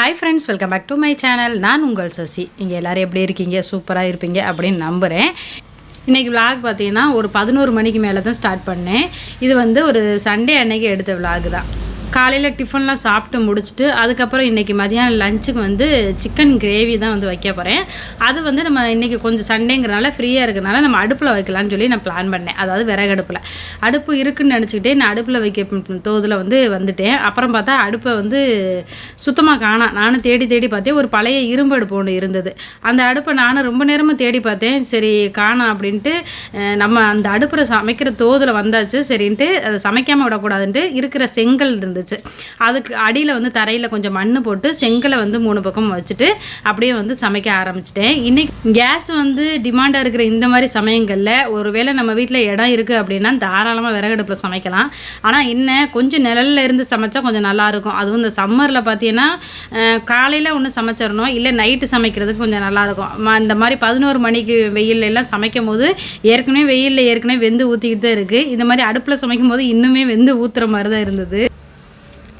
Hi friends, welcome back to my channel. நான் உங்கள் சசி. இங்கே எல்லோரும் எப்படி இருக்கீங்க? சூப்பராக இருப்பீங்க அப்படின்னு நம்புகிறேன். இன்றைக்கி விளாக் பார்த்தீங்கன்னா ஒரு 11 மணிக்கு மேலே தான் ஸ்டார்ட் பண்ணேன். இது வந்து ஒரு சண்டே அன்னைக்கு எடுத்த விளாக் தான். காலையில் டிஃபன்லாம் சாப்பிட்டு முடிச்சுட்டு அதுக்கப்புறம் இன்றைக்கி மதியானம் லஞ்சுக்கு வந்து சிக்கன் கிரேவி தான் வந்து வைக்க போகிறேன். அது வந்து நம்ம இன்றைக்கி கொஞ்சம் சண்டேங்கிறனால ஃப்ரீயாக இருக்கிறனால நம்ம அடுப்பில் வைக்கலான்னு சொல்லி நான் பிளான் பண்ணேன். அதாவது விறகு அடுப்பில். அடுப்பு இருக்குதுன்னு நினச்சிக்கிட்டே நான் அடுப்பில் வைக்க தோதில் வந்துட்டேன். அப்புறம் பார்த்தா அடுப்பை வந்து சுத்தமாக காணோம். நானும் தேடி பார்த்தேன். ஒரு பழைய இரும்பு அடுப்பு ஒன்று இருந்தது. அந்த அடுப்பை நானும் ரொம்ப நேரமாக தேடி பார்த்தேன். சரி காணோம் அப்படின்ட்டு நம்ம அந்த அடுப்பில் சமைக்கிற தோதில் வந்தாச்சு. சரின்ட்டு அதை சமைக்காமல் விடக்கூடாதுன்ட்டு இருக்கிற செங்கல் இருந்துச்சு. அதுக்கு அடியில் வந்து தரையில் கொஞ்சம் மண் போட்டு செங்கலை வந்து 3 பக்கம் வச்சுட்டு அப்படியே வந்து சமைக்க ஆரம்பிச்சிட்டேன். இன்றைக்கி கேஸ் வந்து டிமாண்டாக இருக்கிற இந்த மாதிரி சமயங்களில் ஒருவேளை நம்ம வீட்டில் இடம் இருக்குது அப்படின்னா தாராளமாக விறகடுப்பில் சமைக்கலாம். ஆனால் என்ன கொஞ்சம் நிழலில் இருந்து சமைச்சா கொஞ்சம் நல்லாயிருக்கும். அதுவும் இந்த சம்மரில் பார்த்தீங்கன்னா காலையில் ஒன்று சமைச்சிடணும், இல்லை நைட்டு சமைக்கிறதுக்கு கொஞ்சம் நல்லாயிருக்கும். இந்த மாதிரி 11 மணிக்கு வெயில் எல்லாம் சமைக்கும் போது ஏற்கனவே வெந்து ஊற்றிக்கிட்டு தான் இருக்குது. இந்த மாதிரி அடுப்பில் சமைக்கும் போது இன்னுமே வெந்து ஊற்றுற மாதிரி தான் இருந்தது.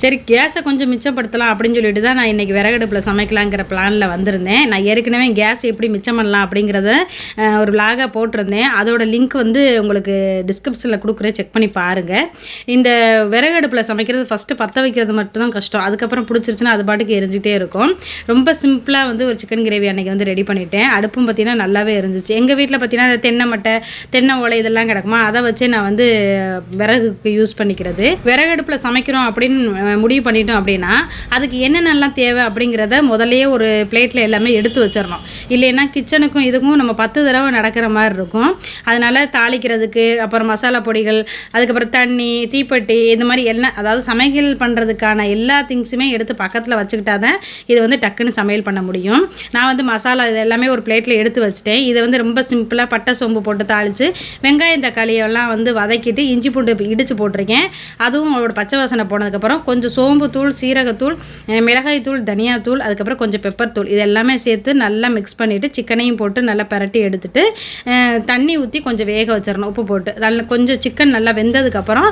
சரி கேஸை கொஞ்சம் மிச்சப்படுத்தலாம் அப்படின்னு சொல்லிட்டு தான் நான் இன்றைக்கி விறகடுப்பில் சமைக்கலாங்கிற பிளானில் வந்திருந்தேன். நான் ஏற்கனவே கேஸ் எப்படி மிச்சம் பண்ணலாம் அப்படிங்கிறத ஒரு விளாகாக போட்டிருந்தேன். அதோட லிங்க் வந்து உங்களுக்கு டிஸ்கிரிப்ஷனில் கொடுக்குறேன், செக் பண்ணி பாருங்கள். இந்த விறகடுப்பில் சமைக்கிறது ஃபஸ்ட்டு பற்ற வைக்கிறது மட்டும்தான் கஷ்டம். அதுக்கப்புறம் பிடிச்சிருச்சுன்னா அது பாட்டுக்கு எரிஞ்சிட்டே இருக்கும். ரொம்ப சிம்பிளாக வந்து ஒரு சிக்கன் கிரேவி அன்றைக்கி வந்து ரெடி பண்ணிட்டேன். அடுப்பும் பார்த்திங்கன்னா நல்லாவே எரிஞ்சிச்சு. எங்கள் வீட்டில் பார்த்திங்கன்னா தென்னை மட்டை, தென்னை ஓலை இதெல்லாம் கிடக்குமா, அதை வச்சு நான் வந்து விறகுக்கு யூஸ் பண்ணிக்கிறது. விறகடுப்பில் சமைக்கிறோம் அப்படின்னு முடிவு பண்ணிட்டோம் அப்படின்னா அதுக்கு என்னென்னலாம் தேவை அப்படிங்கிறத முதல்லையே ஒரு பிளேட்டில் எல்லாமே எடுத்து வச்சிடணும். இல்லைன்னா கிச்சனுக்கும் இதுக்கும் நம்ம 10 தடவை நடக்கிற மாதிரி இருக்கும். அதனால் தாளிக்கிறதுக்கு அப்புறம் மசாலா பொடிகள், அதுக்கப்புறம் தண்ணி, தீப்பெட்டி, இது மாதிரி எல்லாம், அதாவது சமையல் பண்ணுறதுக்கான எல்லா திங்ஸுமே எடுத்து பக்கத்தில் வச்சுக்கிட்டா தான் இது வந்து டக்குன்னு சமையல் பண்ண முடியும். நான் வந்து மசாலா இது எல்லாமே ஒரு பிளேட்டில் எடுத்து வச்சுட்டேன். இதை வந்து ரொம்ப சிம்பிளாக பட்டை சோம்பு போட்டு தாளித்து வெங்காயம் தக்காளியெல்லாம் வந்து வதக்கிட்டு இஞ்சி பூண்டு இடித்து போட்டிருக்கேன். அதுவும் அவரோட பச்சை வாசனை போனதுக்கப்புறம் கொஞ்சம் சோம்பு தூள், சீரகத்தூள், மிளகாய் தூள், தனியாத்தூள், அதுக்கப்புறம் கொஞ்சம் பெப்பர் தூள், இது எல்லாமே சேர்த்து நல்லா மிக்ஸ் பண்ணிவிட்டு சிக்கனையும் போட்டு நல்லா பரட்டி எடுத்துகிட்டு தண்ணி ஊற்றி கொஞ்சம் வேக வச்சிடணும் உப்பு போட்டு. நல்லா கொஞ்சம் சிக்கன் நல்லா வெந்ததுக்கப்புறம்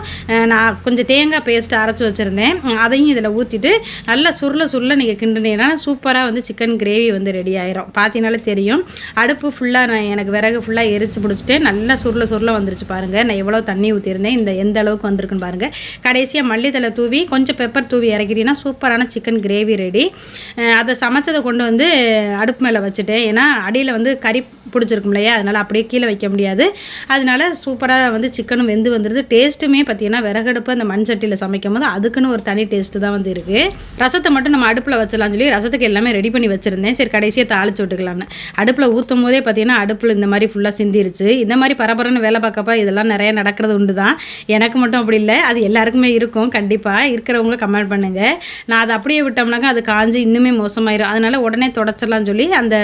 நான் கொஞ்சம் தேங்காய் பேஸ்ட்டு அரைச்சி வச்சுருந்தேன். அதையும் இதில் ஊற்றிட்டு நல்லா சுருள நீங்கள் கிண்டுனீங்கன்னா சூப்பராக வந்து சிக்கன் கிரேவி வந்து ரெடி ஆயிரும். பார்த்தீங்கனாலே தெரியும். அடுப்பு ஃபுல்லாக எனக்கு விறகு ஃபுல்லாக எரிச்சு பிடிச்சிட்டு நல்லா சுருள வந்துருச்சு பாருங்கள். நான் எவ்வளோ தண்ணி ஊற்றிருந்தேன், எந்த அளவுக்கு வந்திருக்குன்னு பாருங்கள். கடைசியாக மல்லித்தலை தூவி கொஞ்சம் பெப்பர் தூவி இறக்கிட்டீங்கன்னா சூப்பரான சிக்கன் கிரேவி ரெடி. அதை சமைச்சதை கொண்டு வந்து அடுப்பு மேலே வச்சுட்டேன். ஏன்னா அடியில் வந்து கறி பிடிச்சிருக்கும் இல்லையா, அதனால் அப்படியே கீழே வைக்க முடியாது. அதனால சூப்பராக வந்து சிக்கனும் வெந்து வந்துடுது. டேஸ்ட்டுமே பார்த்தீங்கன்னா விறகடுப்பு அந்த மண் சட்டியில் சமைக்கும் போது அதுக்குன்னு ஒரு தனி டேஸ்ட்டு தான் வந்து இருக்குது. ரசத்தை மட்டும் நம்ம அடுப்பில் வச்சிடலாம்னு சொல்லி ரசத்துக்கு எல்லாமே ரெடி பண்ணி வச்சுருந்தேன். சரி கடைசியாக தாளிச்சு விட்டுக்கலான்னு அடுப்பில் ஊற்றும் போதே பார்த்தீங்கன்னா அடுப்பில் இந்த மாதிரி ஃபுல்லாக சிந்திருச்சு. இந்த மாதிரி பரபரன்னு வேலை பார்க்கப்ப இதெல்லாம் நிறைய நடக்கிறது உண்டு தான். எனக்கு மட்டும் அப்படி இல்லை, அது எல்லாருக்குமே இருக்கும். கண்டிப்பாக இருக்கிறவங்க கமெண்ட் பண்ணுங்கள். நான் அதை அப்படியே விட்டோம்னாக்கா அது காஞ்சி இன்னுமே மோசமாயிரும். அதனால் உடனே தொடச்சிடலாம்னு சொல்லி அந்த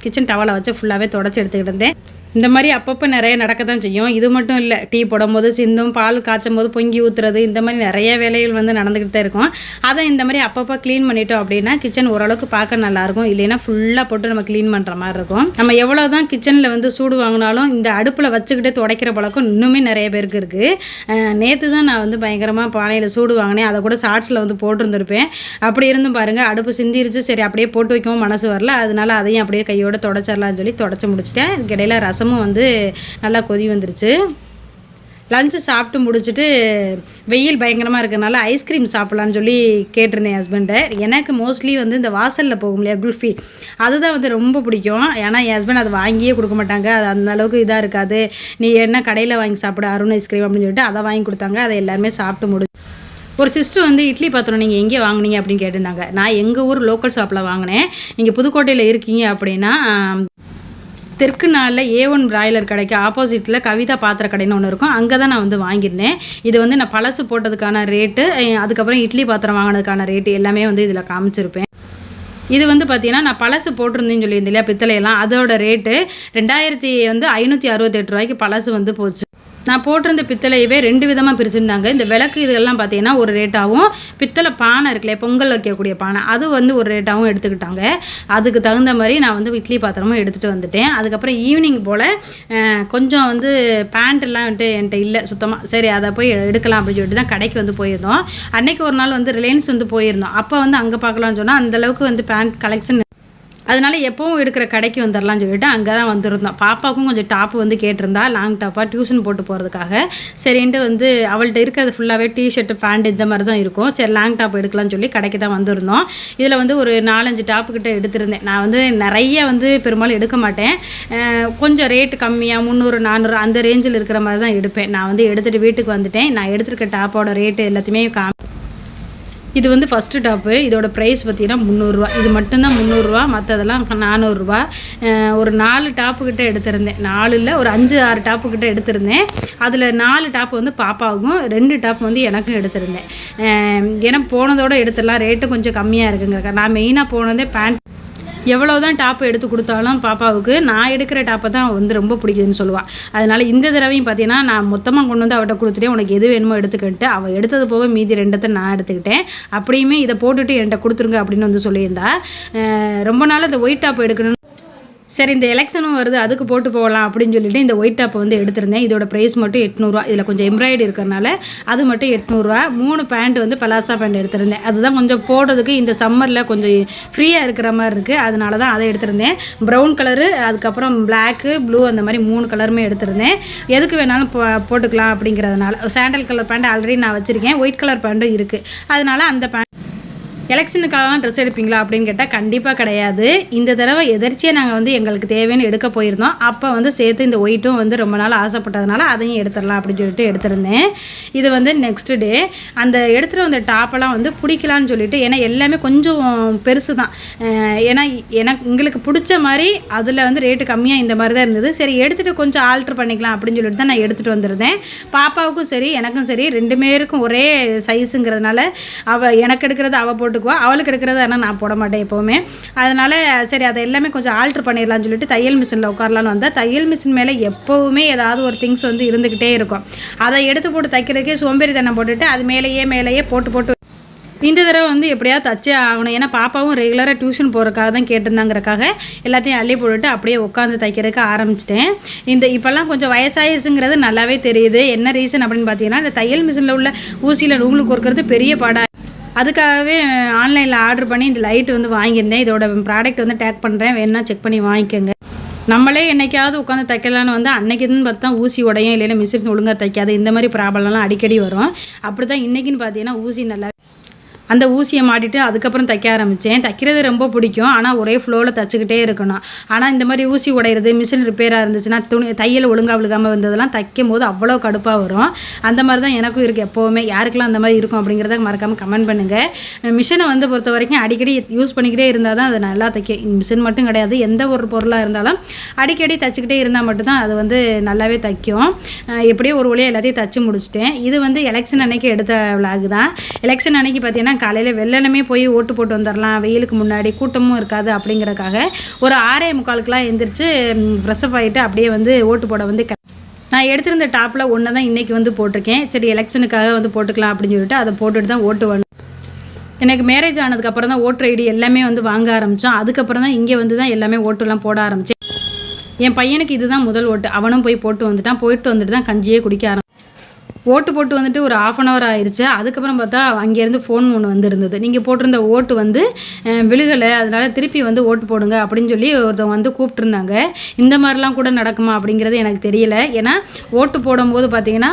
கிச்சன் டவலை வச்சு ஃபுல்லாகவே தொடச்சி எடுத்துக்கிட்டு இருந்தேன். இந்த மாதிரி அப்பப்போ நிறைய நடக்க தான் செய்யும். இது மட்டும் இல்லை, டீ போடும்போது சிந்தும், பால் காய்ச்சும் போது பொங்கி ஊற்றுறது, இந்த மாதிரி நிறைய வேலைகள் வந்து நடந்துக்கிட்டு தான் இருக்கும். அதை இந்த மாதிரி அப்பப்போ க்ளீன் பண்ணிட்டோம் அப்படின்னா கிச்சன் ஓரளவுக்கு பார்க்க நல்லாயிருக்கும். இல்லைன்னா ஃபுல்லாக போட்டு நம்ம க்ளீன் பண்ணுற மாதிரி இருக்கும். நம்ம எவ்வளோ தான் கிச்சனில் வந்து சூடு வாங்கினாலும் இந்த அடுப்பில் வச்சுக்கிட்டே துடைக்கிற பழக்கம் இன்னுமே நிறைய பேருக்கு இருக்குது. நேற்று தான் நான் வந்து பயங்கரமாக பானையில் சூடு வாங்கினேன். அதை கூட ஷார்ட்ஸில் வந்து போட்டிருந்துருப்பேன். அப்படி இருந்தும் பாருங்கள் அடுப்பு சிந்திருச்சு. சரி அப்படியே போட்டு வைக்கவும் மனசு வரல. அதனால அதையும் அப்படியே கையோடு தொடச்சிடலான்னு சொல்லி தொடச்சி முடிச்சிட்டேன். இதுக்கிடையில் ரசமும் வந்து நல்லா கொதி வந்துருச்சு. லஞ்சு சாப்பிட்டு முடிச்சுட்டு வெயில் பயங்கரமாக இருக்கிறனால ஐஸ்கிரீம் சாப்பிட்லான்னு சொல்லி கேட்டிருந்தேன் ஹஸ்பண்டை. எனக்கு மோஸ்ட்லி வந்து இந்த வாசலில் போகும் இல்லையா குல்ஃபி, அதுதான் வந்து ரொம்ப பிடிக்கும். ஏன்னா என் ஹஸ்பண்ட் அதை வாங்கியே கொடுக்க மாட்டாங்க. அது அந்தளவுக்கு இதாக இருக்காது, நீ என்ன கடையில் வாங்கி சாப்பிட அருண் ஐஸ்கிரீம் அப்படின்னு சொல்லிட்டு அதை வாங்கி கொடுத்தாங்க. அதை எல்லாருமே சாப்பிட்டு முடிச்சு. ஒரு சிஸ்டர் வந்து இட்லி பாத்திரம் நீங்கள் எங்கே வாங்கினீங்க அப்படின்னு கேட்டிருந்தாங்க. நான் எங்கள் ஊர் லோக்கல் ஷாப்பில் வாங்கினேன். நீங்கள் புதுக்கோட்டையில் இருக்கீங்க அப்படின்னா தெற்கு நாளில் A1 பிராய்லர் கடைக்கு ஆப்போசிட்டில் கவிதா பாத்திர கடைன்னு ஒன்று இருக்கும். அங்கே தான் நான் வந்து வாங்கியிருந்தேன். இது வந்து நான் பழசு போட்டதுக்கான ரேட்டு, அதுக்கப்புறம் இட்லி பாத்திரம் வாங்கினதுக்கான ரேட்டு எல்லாமே வந்து இதில் காமிச்சிருப்பேன். இது வந்து பார்த்தீங்கன்னா நான் பழசு போட்டிருந்தேன்னு சொல்லியிருந்தேன் இல்லையா, பித்தளையெல்லாம், அதோட ரேட்டு 2568 ரூபாய்க்கு பழசு வந்து போச்சு. நான் போட்டிருந்த பித்தளையவே 2 விதமாக பிரிச்சுருந்தாங்க. இந்த விளக்கு இதெல்லாம் பார்த்தீங்கன்னா ஒரு ரேட்டாகவும், பித்தளை பானை இருக்குல்ல பொங்கல் வைக்கக்கூடிய பானை அது வந்து ஒரு ரேட்டாகவும் எடுத்துக்கிட்டாங்க. அதுக்கு தகுந்த மாதிரி நான் வந்து இட்லி பாத்திரமும் எடுத்துகிட்டு வந்துட்டேன். அதுக்கப்புறம் ஈவினிங் போல் கொஞ்சம் வந்து பேண்ட்டெல்லாம் வந்துட்டு என்கிட்ட இல்லை சுத்தமாக. சரி அதை போய் எடுக்கலாம் அப்படின்னு சொல்லிட்டு தான் கடைக்கு வந்து போயிருந்தோம். அன்றைக்கி ஒரு நாள் வந்து ரிலையன்ஸ் வந்து போயிருந்தோம். அப்போ வந்து அங்கே பார்க்கலான்னு சொன்னால் அந்தளவுக்கு வந்து பேண்ட் கலெக்ஷன், அதனால் எப்போவும் எடுக்கிற கடைக்கு வந்துடலாம்னு சொல்லிட்டு அங்கே தான் வந்திருந்தோம். பாப்பாவுக்கும் கொஞ்சம் டாப்பு வந்து கேட்டிருந்தா, லாங் டாப்பாக டியூஷன் போட்டு போகிறதுக்காக. சரின்ட்டு வந்து அவள்கிட்ட இருக்கிறது ஃபுல்லாகவே டிஷர்ட்டு பேண்ட் இந்த மாதிரி தான் இருக்கும். சரி லாங் டாப் எடுக்கலாம்னு சொல்லி கடைக்கு தான் வந்திருந்தோம். இதில் வந்து ஒரு 4-5 டாப்புக்கிட்ட எடுத்திருந்தேன். நான் வந்து நிறைய வந்து பெரும்பாலும் எடுக்க மாட்டேன். கொஞ்சம் ரேட்டு கம்மியாக 300-400 அந்த ரேஞ்சில் இருக்கிற மாதிரி தான் எடுப்பேன். நான் வந்து எடுத்துகிட்டு வீட்டுக்கு வந்துட்டேன். நான் எடுத்துருக்க டாப்போட ரேட்டு எல்லாத்தையுமே இது வந்து ஃபஸ்ட்டு டாப்பு. இதோட ப்ரைஸ் பார்த்திங்கன்னா 300 ரூபா. இது மட்டும்தான் 300 ரூபா, மற்றதெல்லாம் 400 ரூபா. ஒரு 4 டாப்புக்கிட்ட எடுத்திருந்தேன். 4 இல்லை ஒரு 5-6 டாப்புக்கிட்ட எடுத்திருந்தேன். அதில் 4 டாப்பு வந்து பாப்பாவுக்கும், 2 டாப்பு வந்து எனக்கும் எடுத்திருந்தேன். ஏன்னா போனதோடு எடுத்துடலாம், ரேட்டு கொஞ்சம் கம்மியாக இருக்குங்கிறக்கா. நான் மெயினாக போனதே பேண்ட். எவ்வளோ தான் டாப்பு எடுத்து கொடுத்தாலும் பாப்பாவுக்கு நான் எடுக்கிற டாப்பை தான் வந்து ரொம்ப பிடிக்குதுன்னு சொல்லுவாள். அதனால் இந்த தடவையும் பார்த்தீங்கன்னா நான் மொத்தமாக கொண்டு வந்து அவட்ட கொடுத்துட்டேன். உனக்கு எது வேணுமோ எடுத்துக்கிட்டு அவள் எடுத்தது போக மீதி 2 நான் எடுத்துக்கிட்டேன். அப்படியுமே இதை போட்டுட்டு என்கிட்ட கொடுத்துருங்க அப்படின்னு வந்து சொல்லியிருந்தா. ரொம்ப நாள் அந்த ஒயிட் டாப் எடுக்கணும்னு சரி இந்த எலெக்ஷனும் வருது அதுக்கு போட்டு போகலாம் அப்படின்னு சொல்லிட்டு இந்த ஒயிட் டாப் வந்து எடுத்திருந்தேன். இதோட ப்ரைஸ் மட்டும் 800 ரூபா. இதில் கொஞ்சம் எம்ப்ராய்டரி இருக்கிறனால அது மட்டும் 800 ரூபா. 3 பேண்ட் வந்து பலாசா பேண்ட் எடுத்திருந்தேன். அதுதான் கொஞ்சம் போடுறதுக்கு இந்த சம்மரில் கொஞ்சம் ஃப்ரீயாக இருக்கிற மாதிரி இருக்குது. அதனால தான் அதை எடுத்திருந்தேன். ப்ரௌன் கலரு, அதுக்கப்புறம் பிளாக்கு, ப்ளூ அந்த மாதிரி 3 கலருமே எடுத்திருந்தேன். எதுக்கு வேணாலும் போட்டுக்கலாம் அப்படிங்கிறதுனால. சாண்டல் கலர் பேண்ட் ஆல்ரெடி நான் வச்சுருக்கேன். ஒயிட் கலர் பேண்ட்டும் இருக்குது. அதனால் அந்த பேண்ட். எலெக்ஷனுக்காகலாம் ட்ரெஸ் எடுப்பீங்களா அப்படின்னு கேட்டால் கண்டிப்பாக கிடையாது. இந்த தடவை எதர்ச்சியாக நாங்கள் வந்து எங்களுக்கு தேவைன்னு எடுக்க போயிருந்தோம். அப்போ வந்து சேர்த்து இந்த ஒயிட்டும் வந்து ரொம்ப நாள் ஆசைப்பட்டதுனால அதையும் எடுத்துடலாம் அப்படின்னு சொல்லிட்டு எடுத்திருந்தேன். இது வந்து நெக்ஸ்ட் டே அந்த எடுத்துகிட்டு வந்த டாப்பெல்லாம் வந்து பிடிக்கலான்னு சொல்லிட்டு, ஏன்னா எல்லாமே கொஞ்சம் பெருசு தான். ஏன்னா எங்களுக்கு பிடிச்ச மாதிரி அதில் வந்து ரேட்டு கம்மியாக இந்த மாதிரி தான் இருந்தது. சரி எடுத்துகிட்டு கொஞ்சம் ஆல்ட்ரு பண்ணிக்கலாம் அப்படின்னு சொல்லிட்டு தான் நான் எடுத்துகிட்டு வந்திருந்தேன். பாப்பாவுக்கும் சரி எனக்கும் சரி 2 பேருக்கும் ஒரே சைஸுங்கிறதுனால எனக்கு எடுக்கிறது அவள் போட்டு அவளுக்கு எடுக்கிறது, ஆனால் நான் போட மாட்டேன் எப்போவுமே. அதனால் சரி அதை எல்லாமே கொஞ்சம் ஆல்ட்ரு பண்ணிடலாம்னு சொல்லிட்டு தையல் மிஷினில் உட்காரலான்னு வந்தால், தையல் மிஷின் மேலே எப்போவுமே ஏதாவது ஒரு திங்ஸ் வந்து இருந்துக்கிட்டே இருக்கும். அதை எடுத்து போட்டு தைக்கிறதுக்கே சோம்பேறித்தனம் போட்டுட்டு அது மேலேயே போட்டு இந்த தடவை வந்து எப்படியாவது தச்சே ஆகணும். ஏன்னா பாப்பாவும் ரெகுலராக டியூஷன் போகிறதுக்காக தான் கேட்டிருந்தாங்கிறக்காக எல்லாத்தையும் அள்ளி போட்டுட்டு அப்படியே உட்காந்து தைக்கிறதுக்கு ஆரம்பிச்சிட்டேன். இப்போல்லாம் கொஞ்சம் வயசாயிருச்சுங்கிறது நல்லாவே தெரியுது. என்ன ரீசன் அப்படின்னு பார்த்தீங்கன்னா, இந்த தையல் மிஷினில் உள்ள ஊசியில் நூல் கோர்க்கறது பெரிய பாடாக. அதுக்காகவே ஆன்லைனில் ஆர்டர் பண்ணி இந்த லைட்டு வந்து வாங்கியிருந்தேன். இதோட ப்ராடக்ட் வந்து டேக் பண்ணுறேன், வேணா செக் பண்ணி வாங்கிக்கோங்க. நம்மளே என்னைக்காவது உட்காந்து தைக்கலான்னு வந்து அன்னைக்குன்னு பார்த்தா ஊசி உடையும், இல்லைன்னா மிஷின் ஒழுங்காக தைக்காது, இந்த மாதிரி ப்ராப்ளம்லாம் அடிக்கடி வரும். அப்படி தான் இன்றைக்கின்னு பார்த்தீங்கன்னா ஊசி நல்லா அந்த ஊசியை மாட்டிட்டு அதுக்கப்புறம் தைக்க ஆரம்பித்தேன். தைக்கிறது ரொம்ப பிடிக்கும், ஆனால் ஒரே ஃப்ளோவில் தைச்சிக்கிட்டே இருக்கணும். ஆனால் இந்த மாதிரி ஊசி உடையிறது, மிஷின் ரிப்பேராக இருந்துச்சுன்னா, தையல் ஒழுங்காக விழுகாமல் வந்ததெல்லாம் தைக்கும் போது அவ்வளோ கடுப்பாக வரும். அந்த மாதிரி தான் எனக்கும் இருக்குது எப்போவுமே. யாருக்கெல்லாம் அந்த மாதிரி இருக்கும் அப்படிங்கிறத மறக்காமல் கமெண்ட் பண்ணுங்கள். மிஷினை வந்து பொறுத்த வரைக்கும் அடிக்கடி யூஸ் பண்ணிக்கிட்டே இருந்தால் தான் அது நல்லா தைக்கும். மிஷின் மட்டும் கிடையாது, எந்த ஒரு பொருளாக இருந்தாலும் அடிக்கடி தைச்சிக்கிட்டே இருந்தால் மட்டும்தான் அது வந்து நல்லாவே தைக்கும். எப்படியோ ஒரு வழியாக எல்லாத்தையும் தைச்சி முடிச்சிட்டேன். இது வந்து எலெக்ஷன் அன்னைக்கு எடுத்த விளாக் தான். எலெக்ஷன் அன்னைக்கு பார்த்தீங்கன்னா காலையில் வெள்ளனமே போய் ஓட்டு போட்டு வந்துடலாம், வெயிலுக்கு முன்னாடி கூட்டமும் இருக்காது அப்படிங்கிறக்காக ஒரு 6:45 எழுந்திரிச்சு ஃப்ரெஷ்அப் ஆகிட்டு அப்படியே வந்து ஓட்டு போட வந்து நான் எடுத்திருந்த டாப்பில் ஒன்று தான் இன்றைக்கி வந்து போட்டிருக்கேன். சரி எலெக்ஷனுக்காக வந்து போட்டுக்கலாம் அப்படின்னு சொல்லிட்டு அதை போட்டுட்டு தான் ஓட்டு வந்து எனக்கு மேரேஜ் ஆனதுக்கப்புறம் தான் ஓட்டர் ஐடி எல்லாமே வந்து வாங்க ஆரம்பித்தோம். அதுக்கப்புறம் தான் இங்கே வந்து தான் எல்லாமே ஓட்டுலாம் போட ஆரம்பித்தேன். என் பையனுக்கு இதுதான் முதல் ஓட்டு. அவனும் போய் போட்டு வந்துட்டான். போயிட்டு வந்துட்டு தான் கஞ்சியே குடிக்க ஆரம்பிச்சேன். ஓட்டு போட்டு வந்துட்டு ஒரு 1/2 hour ஆயிடுச்சு. அதுக்கப்புறம் பார்த்தா அங்கேருந்து ஃபோன் ஒன்று வந்துருந்தது. நீங்கள் போட்டிருந்த ஓட்டு வந்து விழுகலை, அதனால் திருப்பி வந்து ஓட்டு போடுங்க அப்படின்னு சொல்லி ஒருத்தவங்க வந்து கூப்பிட்டுருந்தாங்க. இந்த மாதிரிலாம் கூட நடக்குமா அப்படிங்கிறது எனக்கு தெரியல. ஏன்னா ஓட்டு போடும்போது பார்த்தீங்கன்னா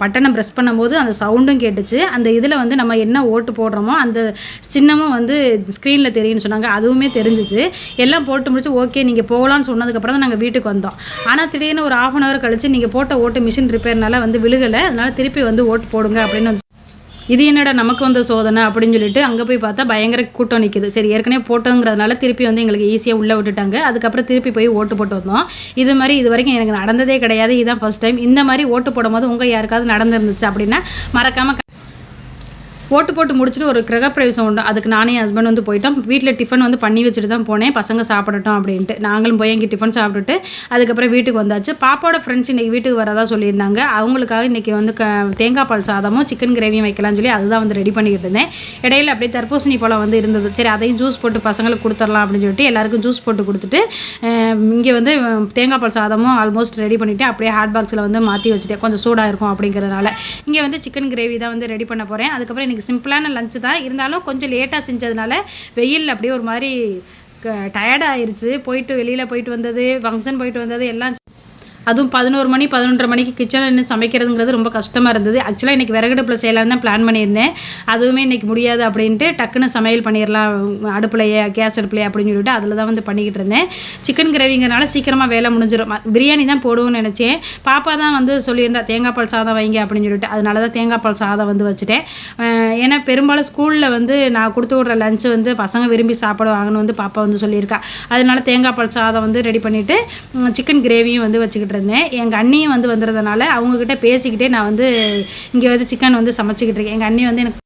பட்டனை ப்ரெஸ் பண்ணும்போது அந்த சவுண்டும் கேட்டுச்சு. அந்த இதில் வந்து நம்ம என்ன ஓட்டு போடுறோமோ அந்த சின்னமும் வந்து ஸ்க்ரீனில் தெரியும்னு சொன்னாங்க. அதுவுமே தெரிஞ்சிச்சு. எல்லாம் போட்டு முடிச்சு ஓகே நீங்கள் போகலான்னு சொன்னதுக்கப்புறம் தான் நாங்கள் வீட்டுக்கு வந்தோம். ஆனால் திடீர்னு ஒரு 1/2 hour கழிச்சு நீங்கள் போட்ட ஓட்டு மிஷின் ரிப்பேர்னால வந்து விழுகலை, அதனால் திருப்பி வந்து ஓட்டு போடுங்க அப்படின்னு வந்து இது என்னடா நமக்கு வந்து சோதனை அப்படின்னு சொல்லிட்டு அங்கே போய் பார்த்தா பயங்கர கூட்டம் நிற்குது. சரி ஏற்கனவே போட்டோங்கிறதுனால திருப்பி வந்து எங்களுக்கு ஈஸியாக உள்ளே விட்டுட்டாங்க. அதுக்கப்புறம் திருப்பி போய் ஓட்டு போட்டு வந்தோம். இது மாதிரி இது வரைக்கும் எனக்கு நடந்ததே கிடையாது. இதுதான் ஃபர்ஸ்ட் டைம். இந்த மாதிரி ஓட்டு போடும் போது உங்கள் யாருக்காவது நடந்துருந்துச்சு அப்படின்னா மறக்காமல் போட்டு முடிச்சுட்டு ஒரு கிரகப்பிரவேசம் உண்டு. அதுக்கு நானே ஹஸ்பண்ட் வந்து போயிட்டோம். வீட்டில் டிஃபன் வந்து பண்ணி வச்சுட்டு தான் போனேன், பசங்க சாப்பிடட்டும் அப்படின்ட்டு. நாங்களும் போய் அங்கே டிஃபன் சாப்பிட்டுட்டு அதுக்கப்புறம் வீட்டுக்கு வந்தாச்சு. பாப்பாவோட ஃப்ரெண்ட்ஸ் இன்றைக்கி வீட்டுக்கு வரதா சொல்லியிருந்தாங்க. அவங்களுக்காக இன்றைக்கி வந்து தேங்காய் பால் சாதமும் சிக்கன் கிரேவியும் வைக்கலாம்னு சொல்லி அதுதான் வந்து ரெடி பண்ணிக்கிட்டு இருந்தேன். இடையில அப்படியே தர்பூசணி பழம் வந்து இருந்தது. சரி அதையும் ஜூஸ் போட்டு பசங்களுக்கு கொடுத்துடலாம் அப்படின்னு சொல்லிட்டு எல்லாருக்கும் ஜூஸ் போட்டு கொடுத்துட்டு இங்கே வந்து தேங்காய் பால் சாதமும் ஆல்மோஸ்ட் ரெடி பண்ணிவிட்டு அப்படியே ஹாட் பாக்ஸில் வந்து மாற்றி வச்சுட்டேன், கொஞ்சம் சூடாக இருக்கும் அப்படிங்கிறதுனால. இங்கே வந்து சிக்கன் கிரேவி தான் வந்து ரெடி பண்ண போகிறேன். அதுக்கப்புறம் இன்றைக்கி சிம்பிளான லஞ்சு தான், இருந்தாலும் கொஞ்சம் லேட்டாக செஞ்சதுனால வெயில் அப்படியே ஒரு மாதிரி டயர்டாக ஆயிடுச்சு. வெளியில் போயிட்டு வந்தது, ஃபங்க்ஷன் போயிட்டு வந்தது எல்லாம். அதுவும் 11 மணி 11:30 மணிக்கு கிச்சனில் நின்று சமைக்கிறதுங்கிறது ரொம்ப கஷ்டமாக இருந்தது. ஆக்சுவலாக இன்றைக்கி விறகடுப்பில் செய்யலாம் தான் பிளான் பண்ணியிருந்தேன். அதுவுமே இன்றைக்கி முடியாது அப்படின்ட்டு டக்குன்னு சமையல் பண்ணிடலாம் அடுப்புலையே, கேஸ் அடுப்புலையே அப்படின்னு சொல்லிட்டு அதில் தான் வந்து பண்ணிக்கிட்டு இருந்தேன். சிக்கன் கிரேவிங்கிறனால சீக்கிரமாக வேலை முடிஞ்சிடும். பிரியாணி தான் போடுவோன்னு நினச்சேன். பாப்பா தான் வந்து சொல்லியிருந்தா தேங்காய் பால் சாதம் வைங்க அப்படின்னு சொல்லிட்டு, அதனால தான் தேங்காய் பால் சாதம் வந்து வச்சுட்டேன். ஏன்னா பெரும்பாலும் ஸ்கூலில் வந்து நான் கொடுத்து விட்ற லஞ்சு வந்து பசங்க விரும்பி சாப்பிடுவாங்கன்னு வந்து பாப்பா வந்து சொல்லியிருக்கா. அதனால தேங்காய் பால் சாதம் வந்து ரெடி பண்ணிவிட்டு சிக்கன் கிரேவியும் வந்து வச்சுக்கிட்டு இருந்தேன். எங்கள் அண்ணியும் வந்து வந்துடுறதுனால அவங்கக்கிட்ட பேசிக்கிட்டே நான் வந்து இங்கே வந்து சிக்கன் வந்து சமைச்சிக்கிட்டு இருக்கேன். எங்கள் அண்ணி வந்து எனக்கு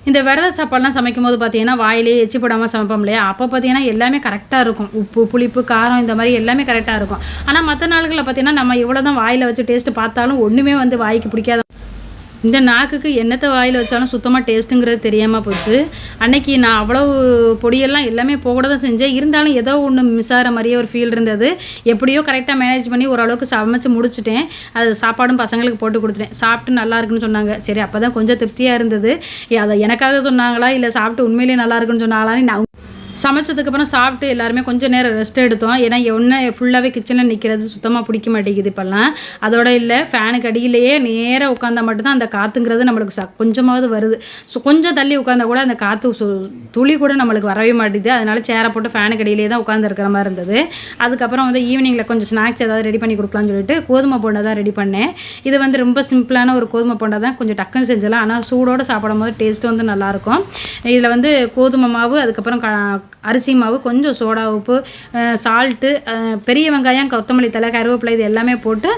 இந்த விரத சாப்பாடுலாம் சமைக்கும் போது பார்த்தீங்கன்னா வாயிலே எச்சி போடாமல் சமைப்போம் இல்லையா, அப்போ பார்த்தீங்கன்னா எல்லாமே கரெக்டாக இருக்கும். உப்பு, புளிப்பு, காரம் இந்த மாதிரி எல்லாமே கரெக்டாக இருக்கும். ஆனால் மற்ற நாள்களில் பார்த்தீங்கன்னா நம்ம எவ்வளோ தான் வாயில் வச்சு டேஸ்ட்டு பார்த்தாலும் ஒன்றுமே வந்து வாய்க்கு பிடிக்காத. இந்த நாக்குக்கு என்னத்தை வாயில் வச்சாலும் சுத்தமாக டேஸ்ட்டுங்கிறது தெரியாமல் போச்சு. அன்னைக்கு நான் அவ்வளவு பொடியெல்லாம் எல்லாமே போட தான் செஞ்சேன். இருந்தாலும் ஏதோ ஒன்று மிஸ் ஆகிற மாதிரியே ஒரு ஃபீல் இருந்தது. எப்படியோ கரெக்டாக மேனேஜ் பண்ணி ஓரளவுக்கு சமைச்சு முடிச்சுட்டேன். அது சாப்பாடும் பசங்களுக்கு போட்டு கொடுத்துட்டேன். சாப்பிட்டு நல்லா இருக்குன்னு சொன்னாங்க. சரி அப்போ தான் கொஞ்சம் திருப்தியாக இருந்தது. அதை எனக்காக சொன்னாங்களா இல்லை சாப்பிட்டு உண்மையிலேயே நல்லா இருக்குன்னு சொன்னாங்களான்னு நான் சமைச்சதுக்கப்புறம் சாப்பிட்டு எல்லாருமே கொஞ்சம் நேரம் ரெஸ்ட் எடுத்தோம். ஏன்னா எண்ணெய் ஃபுல்லாகவே கிச்சனில் நிற்கிறது சுத்தமாக பிடிக்க மாட்டேங்குது இப்போல்லாம். அதோட இல்லை, ஃபேனுக்கு அடியிலேயே நேராக உட்காந்தா மட்டும்தான் அந்த காற்றுங்கிறது நம்மளுக்கு கொஞ்சமாவது வருது. ஸோ கொஞ்சம் தள்ளி உட்காந்தா கூட அந்த காற்று துளி கூட நம்மளுக்கு வரவே மாட்டேங்குது. அதனால் சேரை போட்டு ஃபேனுக்கு அடியிலே தான் உட்காந்துருக்கிற மாதிரி இருந்தது. அதுக்கப்புறம் வந்து ஈவினிங்கில் கொஞ்சம் ஸ்நாக்ஸ் ஏதாவது ரெடி பண்ணி கொடுக்கலான்னு சொல்லிட்டு கோதுமை போண்டா தான் ரெடி பண்ணேன். இது வந்து ரொம்ப சிம்பிளான ஒரு கோதுமை போண்டா தான், கொஞ்சம் டக்குன்னு செஞ்சலாம். ஆனால் சூடோடு சாப்பிடும் போது டேஸ்ட்டு வந்து நல்லாயிருக்கும். இதில் வந்து கோதுமை மாவு, அதுக்கப்புறம் அரிசி மாவு, கொஞ்சம் சோடா உப்பு, சால்ட்டு, பெரிய வெங்காயம், கொத்தமல்லி தழை, கருவேப்பிலை இது எல்லாமே போட்டு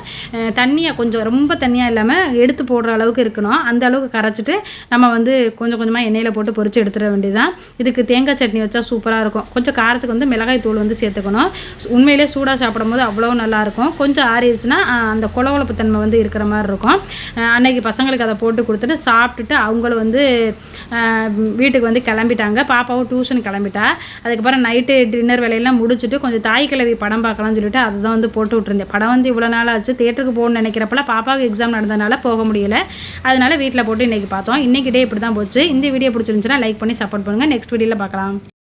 தண்ணியாக கொஞ்சம் ரொம்ப தண்ணியாக இல்லாமல் எடுத்து போடுற அளவுக்கு இருக்கணும். அந்த அளவுக்கு கரைச்சிட்டு நம்ம வந்து கொஞ்சம் கொஞ்சமாக எண்ணெயில் போட்டு பொரித்து எடுத்துட வேண்டியதுதான். இதுக்கு தேங்காய் சட்னி வச்சா சூப்பராக இருக்கும். கொஞ்சம் காரத்துக்கு வந்து மிளகாய் தூள் வந்து சேர்த்துக்கணும். உண்மையிலே சூடாக சாப்பிடும் போது அவ்வளோ நல்லாயிருக்கும். கொஞ்சம் ஆறிடுச்சுன்னா அந்த கொலகொலப்பு தன்மை வந்து இருக்கிற மாதிரி இருக்கும். அன்னைக்கு பசங்களுக்கு அதை போட்டு கொடுத்துட்டு சாப்பிட்டுட்டு அவங்களும் வந்து வீட்டுக்கு வந்து கிளம்பிட்டாங்க. பாப்பாவும் டியூஷன் கிளம்பிட்டா. அதுக்கப்புறம் நைட்டு டின்னர் வேலையெல்லாம் முடிச்சுட்டு கொஞ்சம் தாய் கிழவி படம் பார்க்கலாம்னு சொல்லிட்டு அதுதான் வந்து போட்டு விட்டுருந்தேன். படம் வந்து இவ்வளோ நாள் ஆச்சு, தேட்டருக்கு போகணும்னு நினைக்கிறப்பல பாப்பாவுக்கு எக்ஸாம் நடந்ததுனால போக முடியலை. அதனால் வீட்டில் போட்டு இன்றைக்கி பார்த்தோம். இன்றைக்கி டே இப்படி தான் போச்சு. இந்த வீடியோ பிடிச்சிருந்துச்சுன்னா லைக் பண்ணி சப்போர்ட் பண்ணுங்கள். நெக்ஸ்ட் வீடியோவில் பார்க்கலாம்.